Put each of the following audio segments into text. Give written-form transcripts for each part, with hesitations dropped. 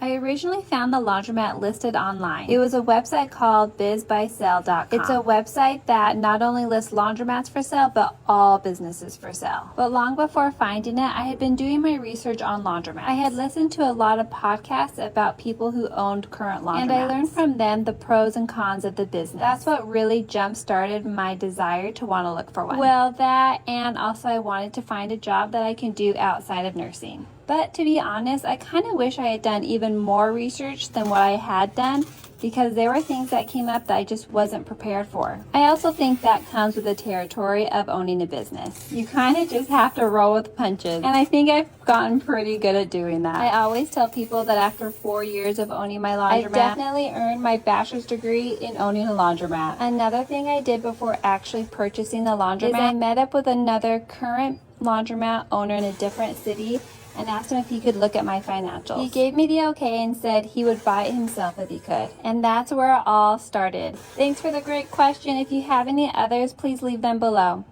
I originally found the laundromat listed online. It was a website called bizbysale.com. It's a website that not only lists laundromats for sale, but all businesses for sale. But long before finding it, I had been doing my research on laundromats. I had listened to a lot of podcasts about people who owned current laundromats. And I learned from them the pros and cons of the business. That's what really jump-started my desire to want to look for one. Well, that, and also I wanted to find a job that I can do outside of nursing. But to be honest, I kind of wish I had done even more research than what I had done, because there were things that came up that I just wasn't prepared for. I also think that comes with the territory of owning a business. You kind of just have to roll with the punches, and I think I've gotten pretty good at doing that. I always tell people that after 4 years of owning my laundromat, I definitely earned my bachelor's degree in owning a laundromat. Another thing I did before actually purchasing the laundromat is I met up with another current laundromat owner in a different city and asked him if he could look at my financials. He gave me the okay and said he would buy it himself if he could. And that's where it all started. Thanks for the great question. If you have any others, please leave them below.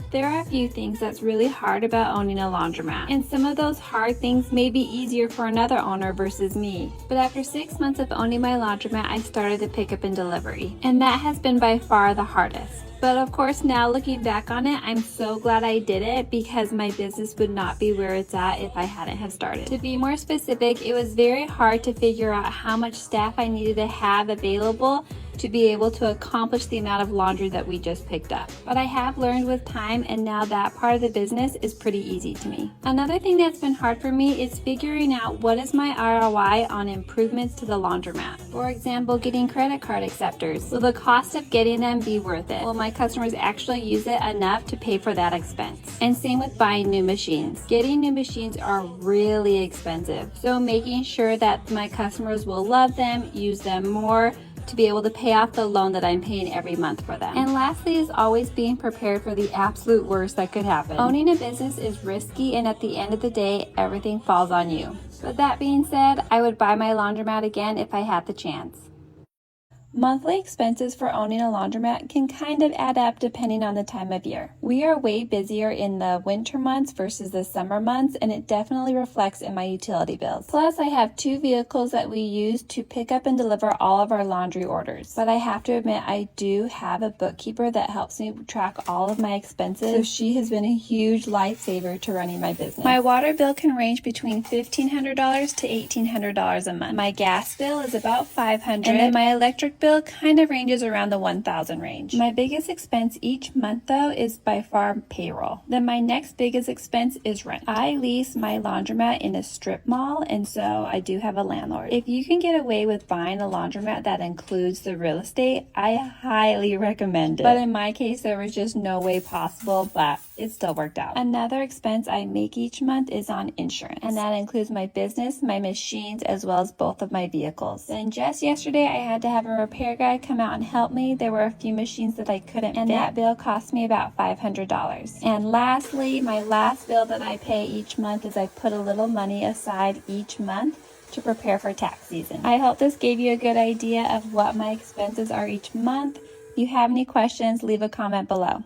There are a few things that's really hard about owning a laundromat, and some of those hard things may be easier for another owner versus me. But after 6 months of owning my laundromat, I started to pick up and delivery, and that has been by far the hardest. But of course, now looking back on it, I'm so glad I did it, because my business would not be where it's at if I hadn't have started. To be more specific, it was very hard to figure out how much staff I needed to have available to be able to accomplish the amount of laundry that we just picked up. But I have learned with time, and now that part of the business is pretty easy to me. Another thing that's been hard for me is figuring out what is my ROI on improvements to the laundromat. For example, getting credit card acceptors. Will the cost of getting them be worth it? Will my customers actually use it enough to pay for that expense? And same with buying new machines. Getting new machines are really expensive, so making sure that my customers will love them, use them more, to be able to pay off the loan that I'm paying every month for them. And lastly is always being prepared for the absolute worst that could happen. Owning a business is risky, and at the end of the day, everything falls on you. But that being said, I would buy my laundromat again if I had the chance. Monthly expenses for owning a laundromat can kind of add up depending on the time of year. We are way busier in the winter months versus the summer months, and it definitely reflects in my utility bills. Plus, I have 2 vehicles that we use to pick up and deliver all of our laundry orders. But I have to admit, I do have a bookkeeper that helps me track all of my expenses, so she has been a huge lifesaver to running my business. My water bill can range between $1,500 to $1,800 a month. My gas bill is about $500, and then my electric bill kind of ranges around the $1,000 range. My biggest expense each month though is by far payroll. Then my next biggest expense is rent. I lease my laundromat in a strip mall, and so I do have a landlord. If you can get away with buying a laundromat that includes the real estate, I highly recommend it. But in my case, there was just no way possible, but it still worked out. Another expense I make each month is on insurance, and that includes my business, my machines, as well as both of my vehicles. Then just yesterday, I had to have a repair guy come out and help me. There were a few machines that I couldn't fit, and that bill cost me about $500. And lastly, my last bill that I pay each month is I put a little money aside each month to prepare for tax season. I hope this gave you a good idea of what my expenses are each month. If you have any questions, leave a comment below.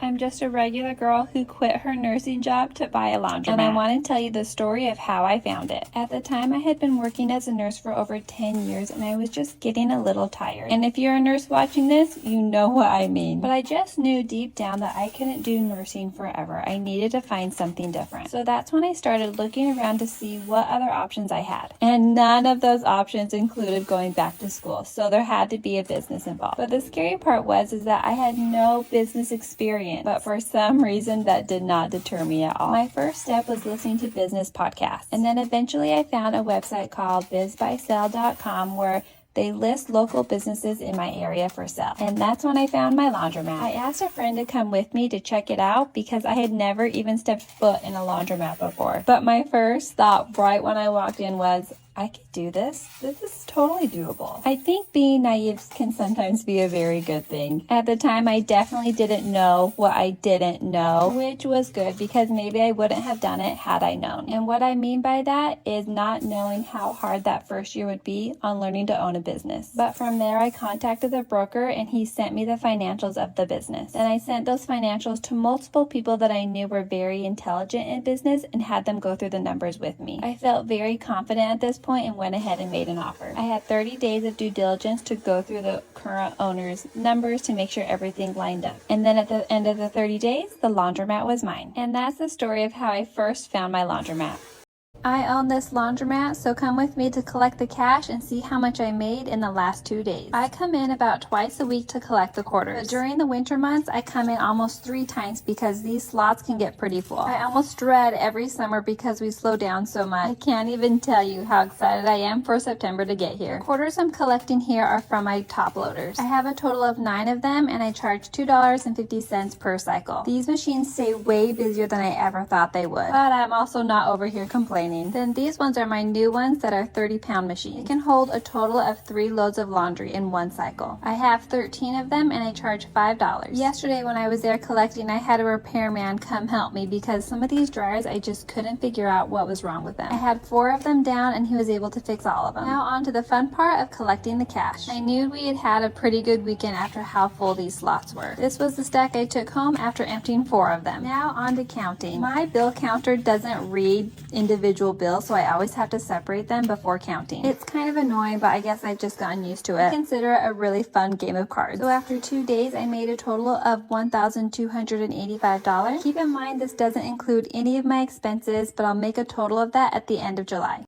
I'm just a regular girl who quit her nursing job to buy a laundromat, and I want to tell you the story of how I found it. At the time, I had been working as a nurse for over 10 years, and I was just getting a little tired. And if you're a nurse watching this, you know what I mean. But I just knew deep down that I couldn't do nursing forever. I needed to find something different. So that's when I started looking around to see what other options I had. And none of those options included going back to school, so there had to be a business involved. But the scary part was that I had no business experience, but for some reason that did not deter me at all. My first step was listening to business podcasts, and then eventually I found a website called bizbysale.com where they list local businesses in my area for sale. And that's when I found my laundromat. I asked a friend to come with me to check it out because I had never even stepped foot in a laundromat before. But my first thought right when I walked in was, I could do this. This is totally doable. I think being naive can sometimes be a very good thing. At the time, I definitely didn't know what I didn't know, which was good because maybe I wouldn't have done it had I known. And what I mean by that is not knowing how hard that first year would be on learning to own a business. But from there, I contacted the broker and he sent me the financials of the business. And I sent those financials to multiple people that I knew were very intelligent in business and had them go through the numbers with me. I felt very confident at this point and went ahead and made an offer. I had 30 days of due diligence to go through the current owner's numbers to make sure everything lined up. And then at the end of the 30 days, the laundromat was mine. And that's the story of how I first found my laundromat. I own this laundromat, so come with me to collect the cash and see how much I made in the last 2 days. I come in about twice a week to collect the quarters. But during the winter months, I come in almost 3 times because these slots can get pretty full. I almost dread every summer because we slow down so much. I can't even tell you how excited I am for September to get here. The quarters I'm collecting here are from my top loaders. I have a total of 9 of them and I charge $2.50 per cycle. These machines stay way busier than I ever thought they would. But I'm also not over here complaining. Then these ones are my new ones that are 30-pound machines. They can hold a total of 3 loads of laundry in one cycle. I have 13 of them and I charge $5. Yesterday when I was there collecting, I had a repairman come help me because some of these dryers I just couldn't figure out what was wrong with them. I had 4 of them down and he was able to fix all of them. Now on to the fun part of collecting the cash. I knew we had had a pretty good weekend after how full these slots were. This was the stack I took home after emptying 4 of them. Now on to counting. My bill counter doesn't read individual bills, so I always have to separate them before counting. It's kind of annoying, but I guess I've just gotten used to it. I consider it a really fun game of cards. So after 2 days, I made a total of $1,285. Keep in mind this doesn't include any of my expenses, but I'll make a total of that at the end of July.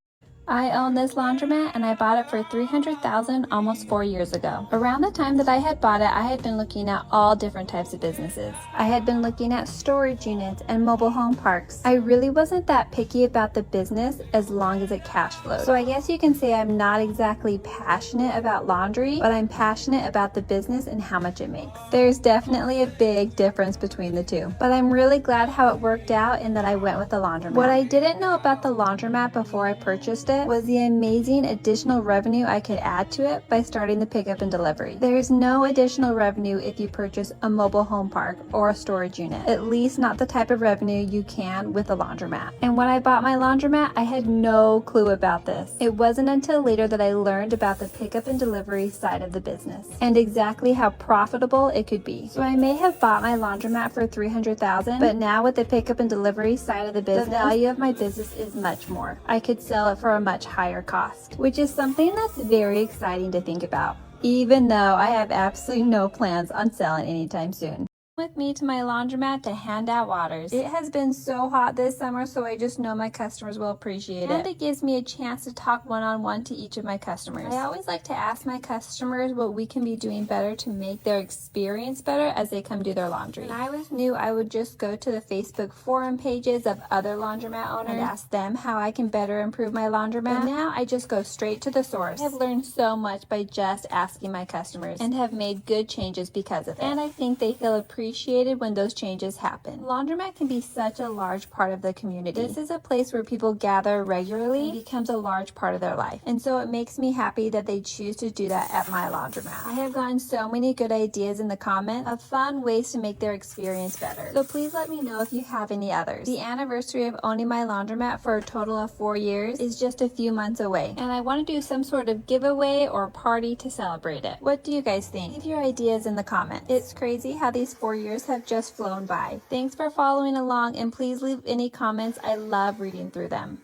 I own this laundromat and I bought it for $300,000 almost 4 years ago. Around the time that I had bought it, I had been looking at all different types of businesses. I had been looking at storage units and mobile home parks. I really wasn't that picky about the business as long as it cash flowed. So I guess you can say I'm not exactly passionate about laundry, but I'm passionate about the business and how much it makes. There's definitely a big difference between the two, but I'm really glad how it worked out and that I went with the laundromat. What I didn't know about the laundromat before I purchased it was the amazing additional revenue I could add to it by starting the pickup and delivery. There is no additional revenue if you purchase a mobile home park or a storage unit, at least not the type of revenue you can with a laundromat. And when I bought my laundromat, I had no clue about this. It wasn't until later that I learned about the pickup and delivery side of the business and exactly how profitable it could be. So I may have bought my laundromat for $300,000, but now with the pickup and delivery side of the business, the value of my business is much more. I could sell it for a much higher cost, which is something that's very exciting to think about, even though I have absolutely no plans on selling anytime soon. With me to my laundromat to hand out waters. It has been so hot this summer, so I just know my customers will appreciate it. And it gives me a chance to talk one-on-one to each of my customers. I always like to ask my customers what we can be doing better to make their experience better as they come do their laundry. When I was new, I would just go to the Facebook forum pages of other laundromat owners and ask them how I can better improve my laundromat. But now I just go straight to the source. I have learned so much by just asking my customers and have made good changes because of it. And I think they feel appreciated when those changes happen. Laundromat can be such a large part of the community. This is a place where people gather regularly and becomes a large part of their life. And so it makes me happy that they choose to do that at my laundromat. I have gotten so many good ideas in the comments of fun ways to make their experience better. So please let me know if you have any others. The anniversary of owning my laundromat for a total of 4 years is just a few months away. And I want to do some sort of giveaway or party to celebrate it. What do you guys think? Leave your ideas in the comments. It's crazy how these 4 years have just flown by. Thanks for following along and please leave any comments. I love reading through them.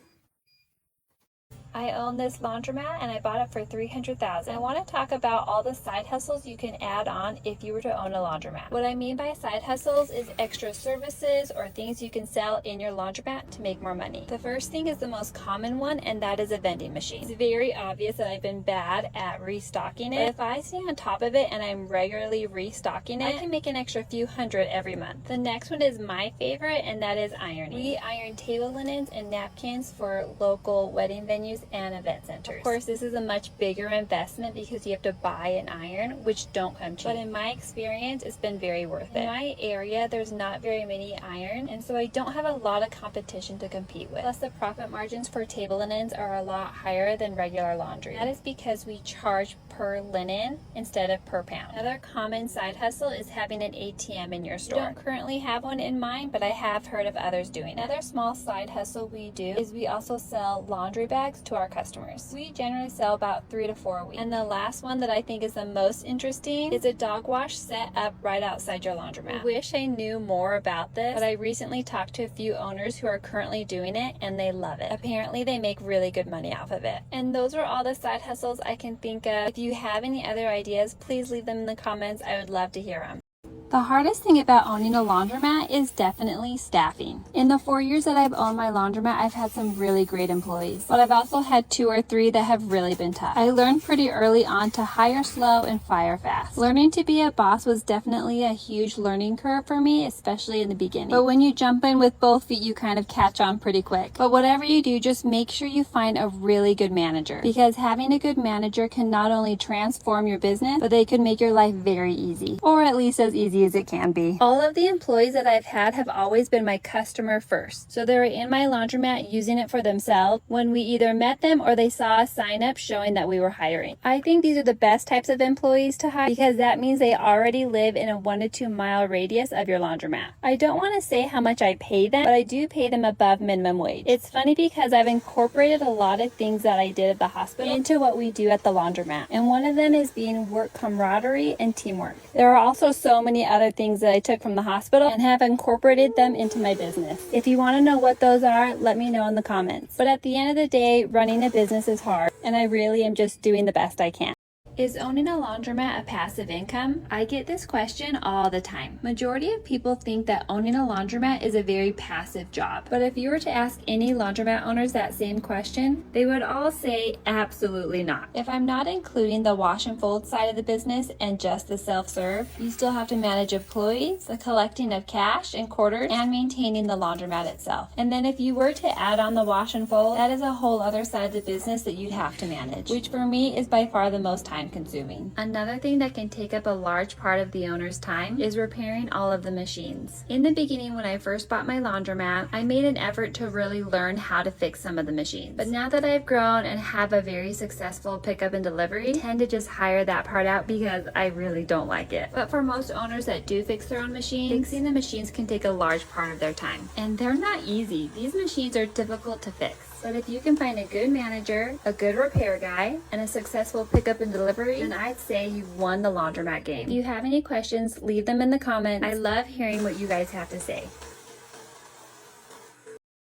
I own this laundromat and I bought it for $300,000. I want to talk about all the side hustles you can add on if you were to own a laundromat. What I mean by side hustles is extra services or things you can sell in your laundromat to make more money. The first thing is the most common one, and that is a vending machine. It's very obvious that I've been bad at restocking it. But if I stay on top of it and I'm regularly restocking it, I can make an extra few hundred every month. The next one is my favorite, and that is ironing. We iron table linens and napkins for local wedding venues and event centers. Of course, this is a much bigger investment because you have to buy an iron, which don't come cheap. But in my experience, it's been very worth it. In my area, there's not very many iron, and so I don't have a lot of competition to compete with. Plus, the profit margins for table linens are a lot higher than regular laundry. That is because we charge per linen instead of per pound. Another common side hustle is having an ATM in your store. I don't currently have one in mind, but I have heard of others doing it. Another small side hustle we do is we also sell laundry bags to our customers. We generally sell about 3 to 4 a week. And the last one that I think is the most interesting is a dog wash set up right outside your laundromat. I wish I knew more about this, but I recently talked to a few owners who are currently doing it and they love it. Apparently they make really good money off of it. And those are all the side hustles I can think of. If you have any other ideas, please leave them in the comments. I would love to hear them. The hardest thing about owning a laundromat is definitely staffing. In the 4 years that I've owned my laundromat, I've had some really great employees, but I've also had 2 or 3 that have really been tough. I learned pretty early on to hire slow and fire fast. Learning to be a boss was definitely a huge learning curve for me, especially in the beginning. But when you jump in with both feet, you kind of catch on pretty quick. But whatever you do, just make sure you find a really good manager, because having a good manager can not only transform your business, but they could make your life very easy, or at least as easy as it can be. All of the employees that I've had have always been my customer first. So they were in my laundromat using it for themselves when we either met them or they saw a sign up showing that we were hiring. I think these are the best types of employees to hire because that means they already live in a 1 to 2 mile radius of your laundromat. I don't want to say how much I pay them, but I do pay them above minimum wage. It's funny because I've incorporated a lot of things that I did at the hospital into what we do at the laundromat. And one of them is being work camaraderie and teamwork. There are also so many other things that I took from the hospital and have incorporated them into my business. If you want to know what those are, let me know in the comments. But at the end of the day, running a business is hard, and I really am just doing the best I can. Is owning a laundromat a passive income? I get this question all the time. Majority of people think that owning a laundromat is a very passive job. But if you were to ask any laundromat owners that same question, they would all say absolutely not. If I'm not including the wash and fold side of the business and just the self-serve, you still have to manage employees, the collecting of cash and quarters, and maintaining the laundromat itself. And then if you were to add on the wash and fold, that is a whole other side of the business that you'd have to manage, which for me is by far the most time consuming. Another thing that can take up a large part of the owner's time is repairing all of the machines. In the beginning, when I first bought my laundromat, I made an effort to really learn how to fix some of the machines. But now that I've grown and have a very successful pickup and delivery, I tend to just hire that part out because I really don't like it. But for most owners that do fix their own machines, fixing the machines can take a large part of their time. And they're not easy. These machines are difficult to fix. But if you can find a good manager, a good repair guy, and a successful pickup and delivery, then I'd say you've won the laundromat game. If you have any questions, leave them in the comments. I love hearing what you guys have to say.